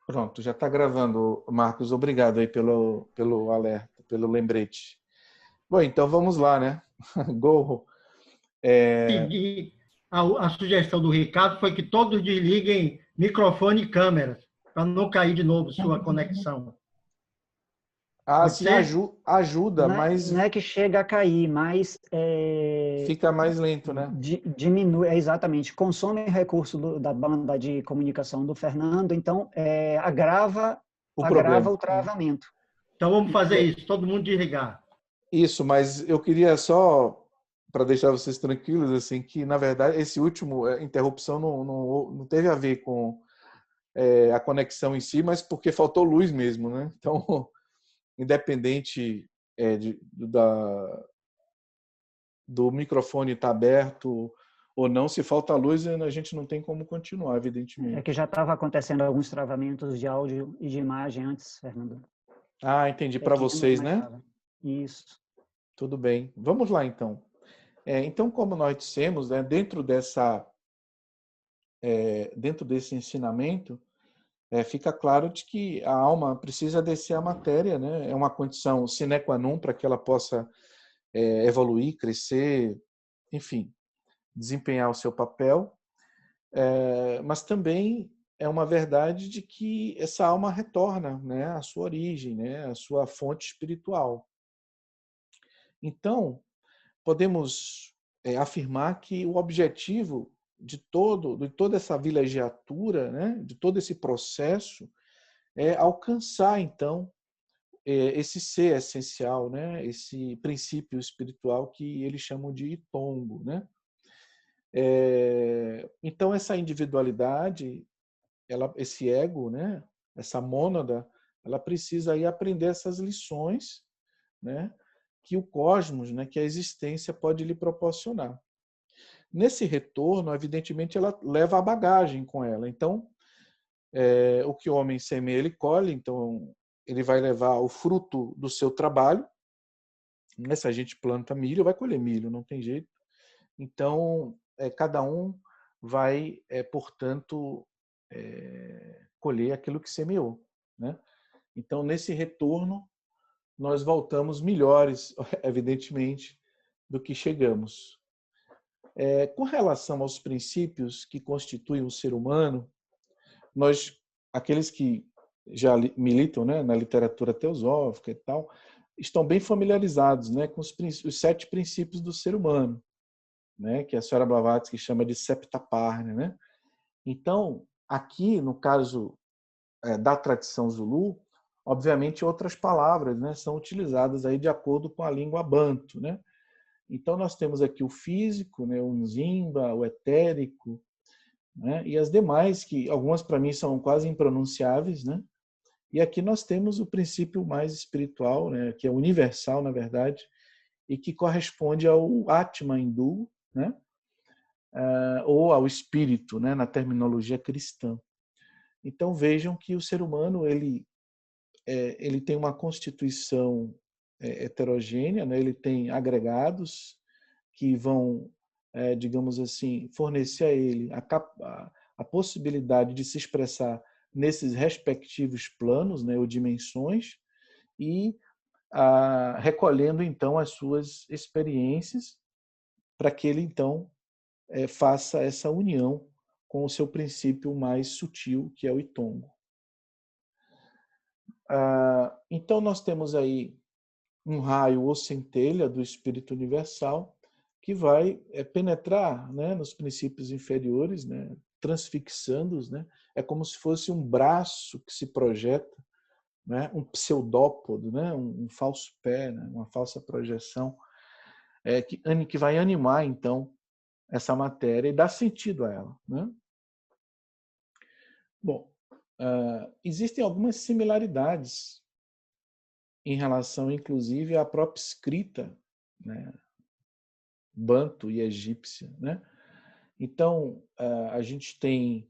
Pronto, já está gravando, Marcos. Obrigado aí pelo alerta, pelo lembrete. Bom, então vamos lá, né? Go. E a sugestão do Ricardo foi que todos desliguem microfone e câmera, para não cair de novo sua conexão. Ah, Pode sim, ser? ajuda, mas Não é que chega a cair, mas fica mais lento, né? diminui, exatamente, consome recurso da banda de comunicação do Fernando, então agrava O problema. o travamento. Então vamos fazer isso, todo mundo desligar. Isso, mas eu queria só, para deixar vocês tranquilos, assim, que na verdade esse último interrupção não teve a ver com a conexão em si, mas porque faltou luz mesmo, né? Então, independente do microfone estar aberto ou não, se falta luz, a gente não tem como continuar, evidentemente. É que já estava acontecendo alguns travamentos de áudio e de imagem antes, Fernando. Ah, entendi. Para vocês, né? Isso. Tudo bem. Vamos lá, então. Então, como nós dissemos, né, dentro desse ensinamento, fica claro de que a alma precisa descer a matéria, né? É uma condição sine qua non para que ela possa evoluir, crescer, enfim, desempenhar o seu papel. Mas também é uma verdade de que essa alma retorna, né, à sua origem, né, à sua fonte espiritual. Então, podemos afirmar que o objetivo de toda essa vilegiatura, né, de todo esse processo, é alcançar, então, esse ser essencial, né, esse princípio espiritual que eles chamam de Itongo, né? Então, essa individualidade, esse ego, né, essa mônada, ela precisa aí aprender essas lições, né, que o cosmos, né, que a existência pode lhe proporcionar. Nesse retorno, evidentemente, ela leva a bagagem com ela. Então, o que o homem semeia, ele colhe. Então, ele vai levar o fruto do seu trabalho. Né? Se a gente planta milho, vai colher milho, não tem jeito. Então, cada um vai, portanto, colher aquilo que semeou. Né? Então, nesse retorno, nós voltamos melhores, evidentemente, do que chegamos. Com relação aos princípios que constituem o ser humano, aqueles que já militam, né, na literatura teosófica e tal, estão bem familiarizados, né, com os 7 princípios do ser humano, né, que a senhora Blavatsky chama de Septaparna, né? Então, aqui, no caso da tradição Zulu, obviamente outras palavras, né, são utilizadas aí de acordo com a língua banto, né? Então, nós temos aqui o físico, né, o nzimba, o etérico, né, e as demais, que algumas para mim são quase impronunciáveis, né? E aqui nós temos o princípio mais espiritual, né, que é universal, na verdade, e que corresponde ao Atma hindu, né? Ou ao espírito, né, na terminologia cristã. Então vejam que o ser humano ele tem uma constituição heterogênea, né? Ele tem agregados que vão, digamos assim, fornecer a ele a possibilidade de se expressar nesses respectivos planos, né, ou dimensões, e recolhendo então as suas experiências para que ele então faça essa união com o seu princípio mais sutil, que é o Itongo. Então nós temos aí um raio ou centelha do Espírito Universal que vai penetrar, né, nos princípios inferiores, né, transfixando-os, né? É como se fosse um braço que se projeta, né, um pseudópodo, né, um falso pé, né, uma falsa projeção, que vai animar, então, essa matéria e dar sentido a ela. Né? Bom, existem algumas similaridades em relação, inclusive, à própria escrita, né, banto e egípcia. Né? Então, a gente tem,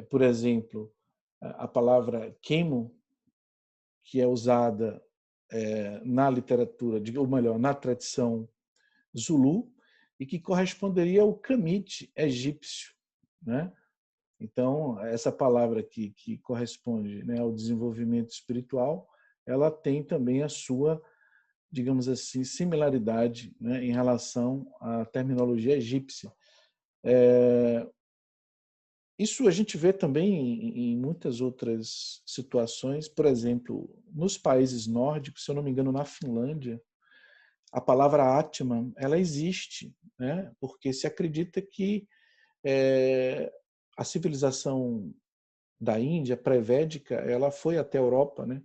por exemplo, a palavra queimo, que é usada na literatura, ou melhor, na tradição Zulu, e que corresponderia ao Kamit egípcio, né? Então, essa palavra que corresponde, né, ao desenvolvimento espiritual, ela tem também a sua, digamos assim, similaridade, né, em relação à terminologia egípcia. Isso a gente vê também em muitas outras situações. Por exemplo, nos países nórdicos, se eu não me engano, na Finlândia, a palavra Atman, ela existe, né? Porque se acredita que a civilização da Índia, pré-védica, ela foi até a Europa, né?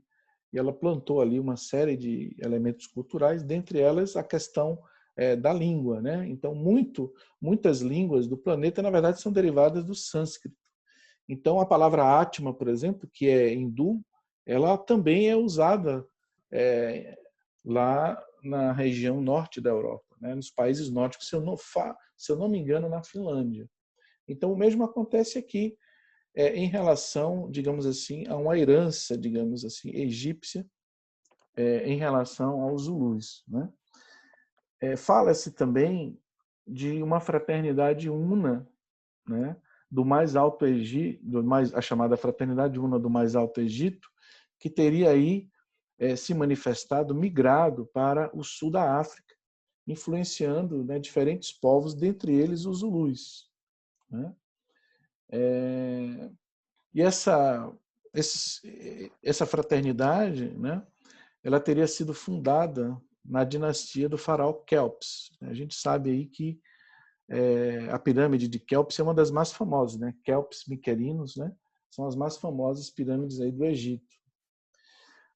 E ela plantou ali uma série de elementos culturais, dentre elas a questão da língua, né? Então, muitas línguas do planeta, na verdade, são derivadas do sânscrito. Então, a palavra Atma, por exemplo, que é hindu, ela também é usada lá na região norte da Europa, né? Nos países nórdicos, se eu não me engano, na Finlândia. Então, o mesmo acontece aqui em relação, digamos assim, a uma herança, digamos assim, egípcia em relação aos Zulus, né? Fala-se também de uma fraternidade una, né, do mais alto Egito, a chamada fraternidade una do mais alto Egito, que teria aí se manifestado, migrado para o sul da África, influenciando, né, diferentes povos, dentre eles os Zulus, né? E essa fraternidade, né, ela teria sido fundada na dinastia do faraó Kelps. A gente sabe aí que a pirâmide de Kelps é uma das mais famosas, né? Kelps Miquerinos, né? São as mais famosas pirâmides aí do Egito.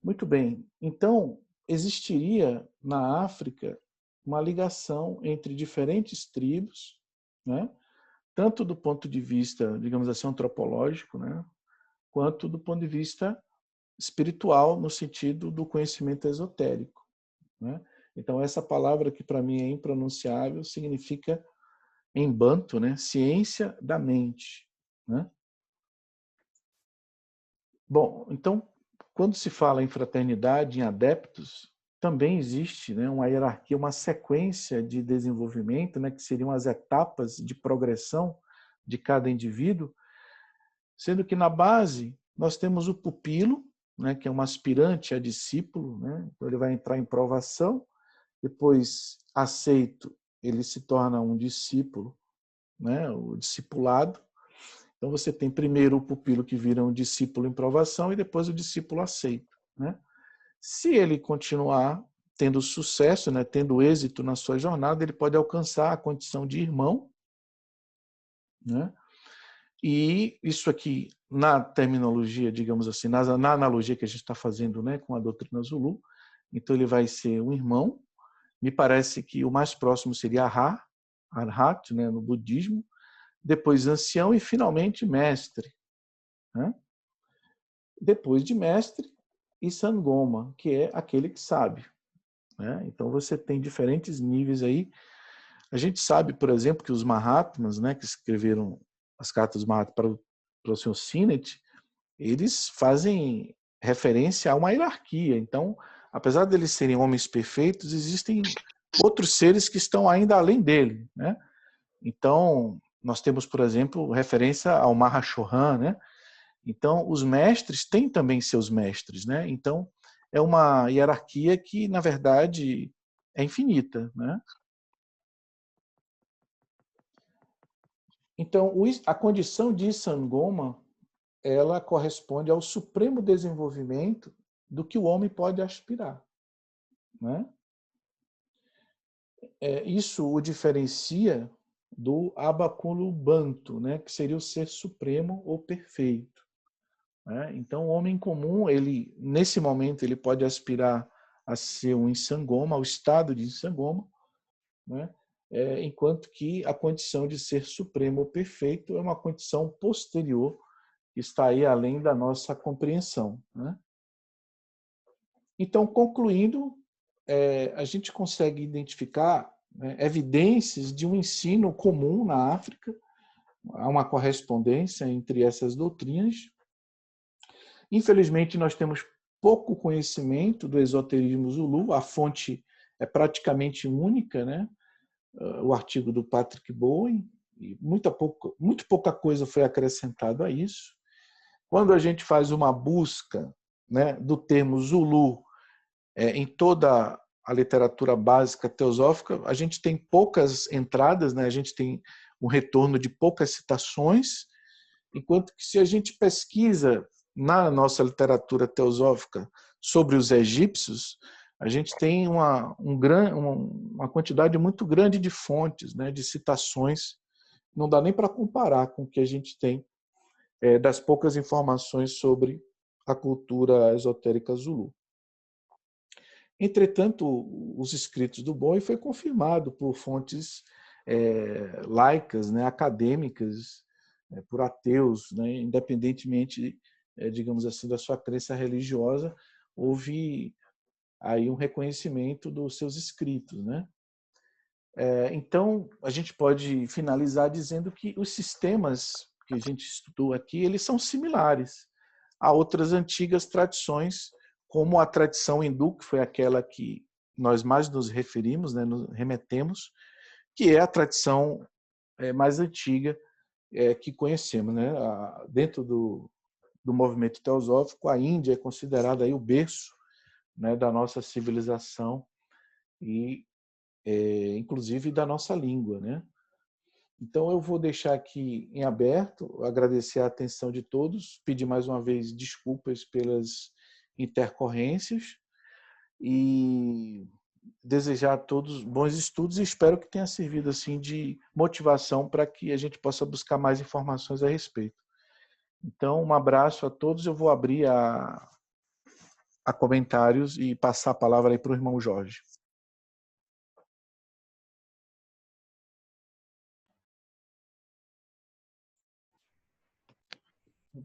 Muito bem. Então, existiria na África uma ligação entre diferentes tribos, né? Tanto do ponto de vista, digamos assim, antropológico, né? Quanto do ponto de vista espiritual, no sentido do conhecimento esotérico, né? Então, essa palavra que para mim é impronunciável significa, em banto, né, ciência da mente, né? Bom, então, quando se fala em fraternidade, em adeptos, também existe, né, uma hierarquia, uma sequência de desenvolvimento, né, que seriam as etapas de progressão de cada indivíduo, sendo que na base nós temos o pupilo, né, que é um aspirante a discípulo, né? Então ele vai entrar em provação, depois aceito, ele se torna um discípulo, né, o discipulado. Então você tem primeiro o pupilo que vira um discípulo em provação e depois o discípulo aceito, né? Se ele continuar tendo sucesso, né, tendo êxito na sua jornada, ele pode alcançar a condição de irmão, né? E isso aqui, na terminologia, digamos assim, na analogia que a gente está fazendo, né, com a doutrina Zulu, então ele vai ser um irmão. Me parece que o mais próximo seria Arhat, né, no budismo, depois ancião e finalmente mestre, né? Depois de mestre e Sangoma, que é aquele que sabe, né? Então você tem diferentes níveis aí. A gente sabe, por exemplo, que os Mahatmas, né, que escreveram as cartas dos Mahatmas para o Sr. Sinnett, eles fazem referência a uma hierarquia. Então, apesar de eles serem homens perfeitos, existem outros seres que estão ainda além dele, né? Então, nós temos, por exemplo, referência ao Mahashohan, né? Então, os mestres têm também seus mestres, né? Então, é uma hierarquia que, na verdade, é infinita, né? Então, a condição de Sangoma, ela corresponde ao supremo desenvolvimento do que o homem pode aspirar, né? Isso o diferencia do Abaculo Banto, né? Que seria o ser supremo ou perfeito, né? Então, o homem comum, ele nesse momento, ele pode aspirar a ser um Insangoma, ao estado de Insangoma, né? Enquanto que a condição de ser supremo ou perfeito é uma condição posterior, que está aí além da nossa compreensão, né? Então, concluindo, a gente consegue identificar, né, evidências de um ensino comum na África, há uma correspondência entre essas doutrinas. Infelizmente, nós temos pouco conhecimento do esoterismo Zulu, a fonte é praticamente única, né? O artigo do Patrick Bowen, e muito pouca coisa foi acrescentado a isso. Quando a gente faz uma busca, né, do termo Zulu em toda a literatura básica teosófica, a gente tem poucas entradas, né, a gente tem um retorno de poucas citações, enquanto que se a gente pesquisa na nossa literatura teosófica sobre os egípcios, a gente tem uma quantidade muito grande de fontes, né, de citações. Não dá nem para comparar com o que a gente tem das poucas informações sobre a cultura esotérica Zulu. Entretanto, os escritos do Boy foi confirmado por fontes laicas, né, acadêmicas, por ateus, né, independentemente, digamos assim, da sua crença religiosa, houve aí um reconhecimento dos seus escritos, né? Então, a gente pode finalizar dizendo que os sistemas que a gente estudou aqui, eles são similares a outras antigas tradições, como a tradição hindu, que foi aquela que nós mais nos referimos, né, nos remetemos, que é a tradição mais antiga que conhecemos, né? Dentro do movimento teosófico, a Índia é considerada aí o berço, né, da nossa civilização e inclusive da nossa língua, né? Então eu vou deixar aqui em aberto, agradecer a atenção de todos, pedir mais uma vez desculpas pelas intercorrências e desejar a todos bons estudos e espero que tenha servido assim de motivação para que a gente possa buscar mais informações a respeito. Então, um abraço a todos. Eu vou abrir a comentários e passar a palavra aí para o irmão Jorge.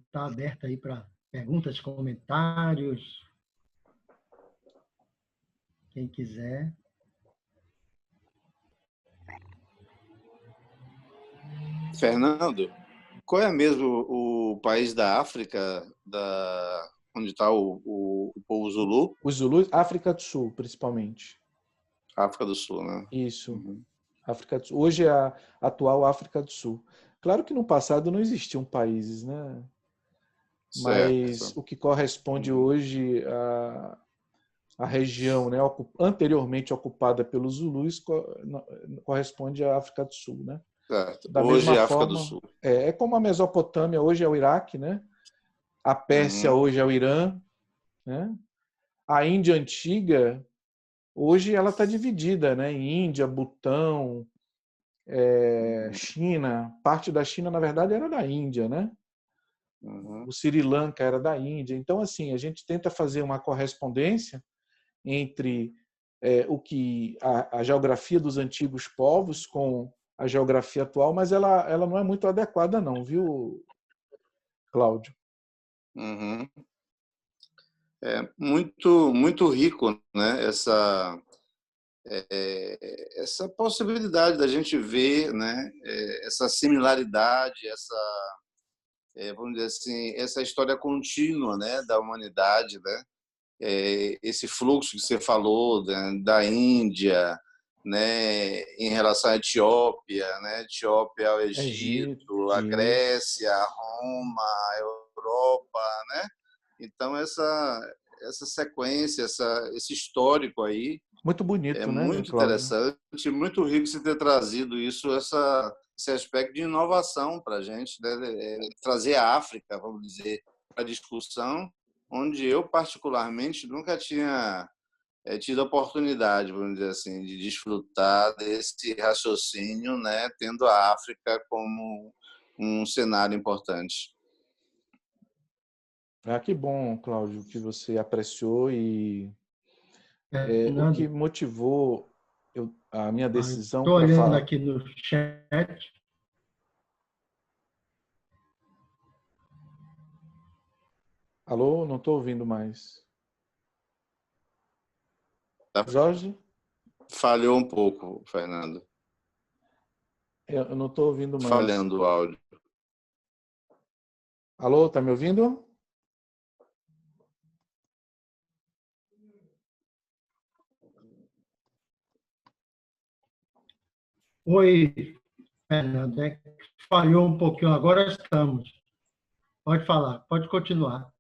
Está aberto aí para perguntas, comentários. Quem quiser. Fernando, qual é mesmo o país da África onde está o povo Zulu? Os Zulus, África do Sul, principalmente. África do Sul, né? Isso. Uhum. África do Sul. Hoje é a atual África do Sul. Claro que no passado não existiam países, né? Mas Certo. o que corresponde hoje à região, né, anteriormente ocupada pelos Zulus, corresponde à África do Sul, né? Certo. Da Hoje mesma é África forma, do Sul. é como a Mesopotâmia hoje é o Iraque, né? A Pérsia hoje é o Irã, né? A Índia antiga hoje ela está dividida, né? Em Índia, Butão, China. Parte da China, na verdade, era da Índia, né? O Sri Lanka era da Índia. Então, assim, a gente tenta fazer uma correspondência entre o que a geografia dos antigos povos com a geografia atual, mas ela não é muito adequada, não, viu, Cláudio? Uhum. É muito rico, né? Essa possibilidade da gente ver, né? Essa similaridade, vamos dizer assim, essa história contínua, né? Da humanidade, né? Esse fluxo que você falou, né? Da Índia, né? Em relação à Etiópia, né? Etiópia ao Egito, a Grécia, a Roma, a Europa, né? Então essa sequência, esse histórico aí muito bonito, é né, muito Cláudio? interessante, muito rico você ter trazido isso, esse aspecto de inovação para a gente, né? Trazer a África, vamos dizer, para a discussão, onde eu particularmente nunca tinha tido a oportunidade, vamos dizer assim, de desfrutar desse raciocínio, né? Tendo a África como um cenário importante. Que bom, Cláudio, que você apreciou e o que motivou a minha decisão Estou para olhando falar. aqui no chat. Alô, não estou ouvindo mais. Jorge? Falhou um pouco, Fernando. Eu não estou ouvindo mais. Falhando o áudio. Alô, tá me ouvindo? Oi. Fernando, né? Falhou um pouquinho, agora estamos. Pode falar, pode continuar.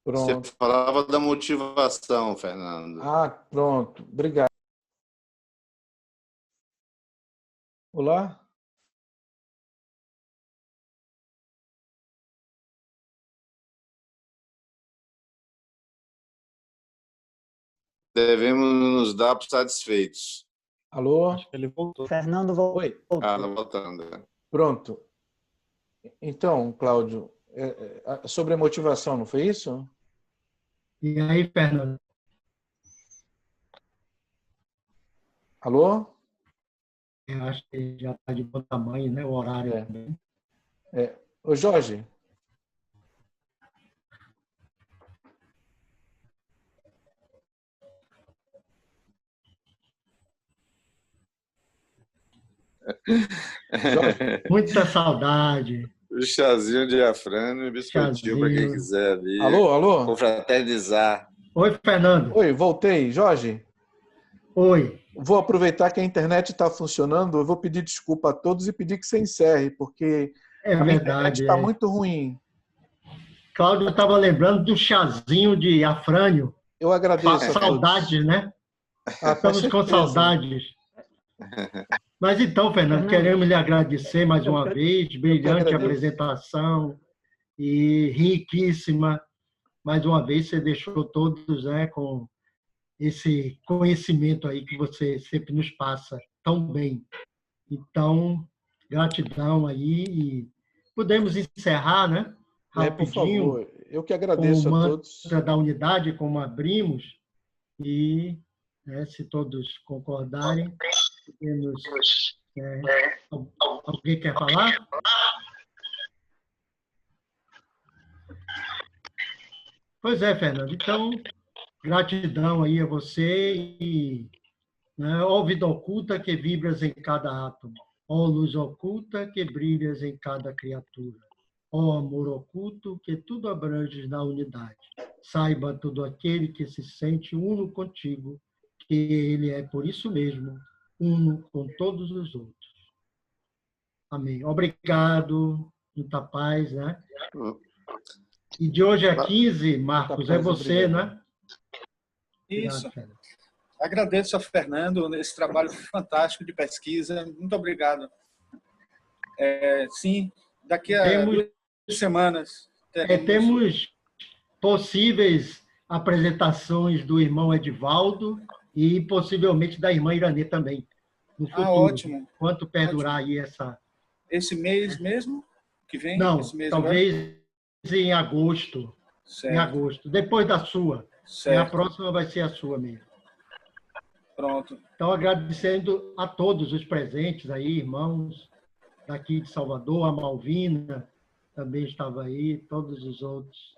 Você Pronto. falava da motivação, Fernando. Ah, pronto. Obrigado. Olá? Devemos nos dar por satisfeitos. Alô? Acho que ele voltou. Fernando voltou. Oi. Ah, tá voltando. Pronto. Então, Cláudio, sobre a motivação, não foi isso? E aí, Fernando? Alô? Eu acho que já está de bom tamanho, né? O horário É. também. Ô, Jorge. Jorge. Muita saudade. O chazinho de afrânio e biscoitinho para quem Chazinho. quiser ali. Alô? Confraternizar. Oi, Fernando. Oi, voltei. Jorge, Oi. vou aproveitar que a internet está funcionando, eu vou pedir desculpa a todos e pedir que você encerre, porque É a minha internet verdade. está muito ruim. Cláudio estava lembrando do chazinho de afrânio. Eu agradeço a todos. Saudades, né? Ah, com Estamos com certeza. saudades. Mas então, Fernando, queremos lhe agradecer mais uma vez. Brilhante agradeço. apresentação e riquíssima. Mais uma vez, você deixou todos, né, com esse conhecimento aí que você sempre nos passa tão bem. Então, gratidão aí. E podemos encerrar, né? Por Rapidinho, favor, eu que agradeço com o a todos. mantra da unidade, como abrimos, e, né, se todos concordarem, podemos... alguém quer falar? Pois é, Fernando. Então, gratidão aí a você e, né, ó vida oculta que vibras em cada átomo, ó luz oculta que brilhas em cada criatura, ó amor oculto que tudo abranges na unidade. Saiba todo aquele que se sente uno contigo, que ele é por isso mesmo uno com todos os outros. Amém. Obrigado, muita paz, né? E de hoje a 15, Marcos, é você, né? Isso. Obrigado, Fernando. Agradeço a Fernando nesse trabalho fantástico de pesquisa. Muito obrigado. Sim, daqui a 2 semanas temos possíveis apresentações do irmão Edivaldo e possivelmente da irmã Iranê também, no futuro. Ótimo. Quanto perdurar aí essa... Esse mês mesmo que vem? Não, Esse mês talvez agora? em agosto. Certo. Em agosto, depois da sua. Certo. E a próxima vai ser a sua mesmo. Pronto. Então, agradecendo a todos os presentes aí, irmãos daqui de Salvador, a Malvina também estava aí, todos os outros.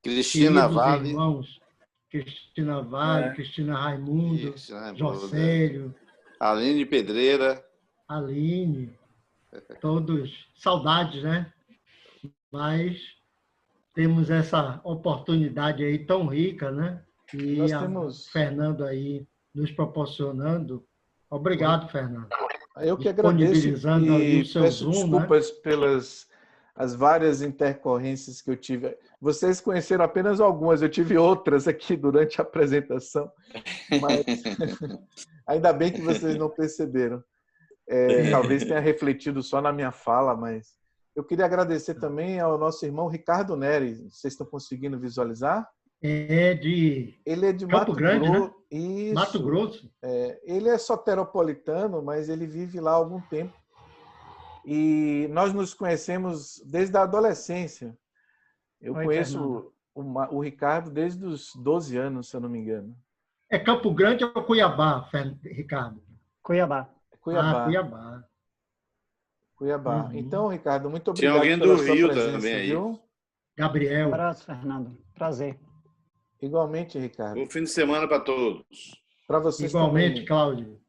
Cristina Queridos Vale. irmãos, Cristina Vale, Cristina Raimundo, Isso, né, Jocélio, Aline Pedreira. Aline, todos, saudades, né? Mas temos essa oportunidade aí tão rica, né? E Nós a temos... Fernando aí nos proporcionando. Obrigado, Fernando. Eu que agradeço Disponibilizando ali e o seu peço Zoom, desculpas pelas as várias intercorrências que eu tive. Vocês conheceram apenas algumas, eu tive outras aqui durante a apresentação, mas ainda bem que vocês não perceberam. Talvez tenha refletido só na minha fala, mas eu queria agradecer também ao nosso irmão Ricardo Neri. Vocês estão conseguindo visualizar? Ele é de Campo Mato Grande, Grosso. né? Isso. Mato Grosso. Ele é soteropolitano, mas ele vive lá há algum tempo. E nós nos conhecemos desde a adolescência. Eu conheço o Ricardo desde os 12 anos, se eu não me engano. É Campo Grande ou Cuiabá, Ricardo? Cuiabá. Cuiabá. Cuiabá. Cuiabá. Uhum. Então, Ricardo, muito Tinha obrigado alguém pela do sua Rio presença, também aí. viu? Um Gabriel. abraço, Fernando. Prazer. Igualmente, Ricardo. Bom fim de semana para todos. Para vocês Igualmente, também. Cláudio.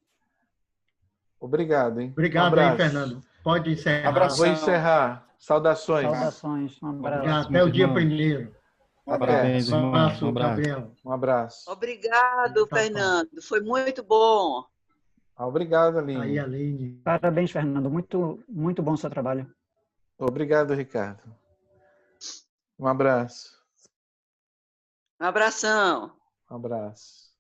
Obrigado, hein? Obrigado aí, Fernando. Pode encerrar. Abraço. Vou encerrar. Saudações. Saudações. Um abraço. Até o dia irmão. 1º. Parabéns, Um irmão. abraço, Um abraço. Gabriel. Um abraço. Obrigado, Tá bom. Fernando. Foi muito bom. Obrigado, Aí, Aline. Aline. Parabéns, Fernando. Muito, muito bom o seu trabalho. Obrigado, Ricardo. Um abraço. Um abração. Um abraço.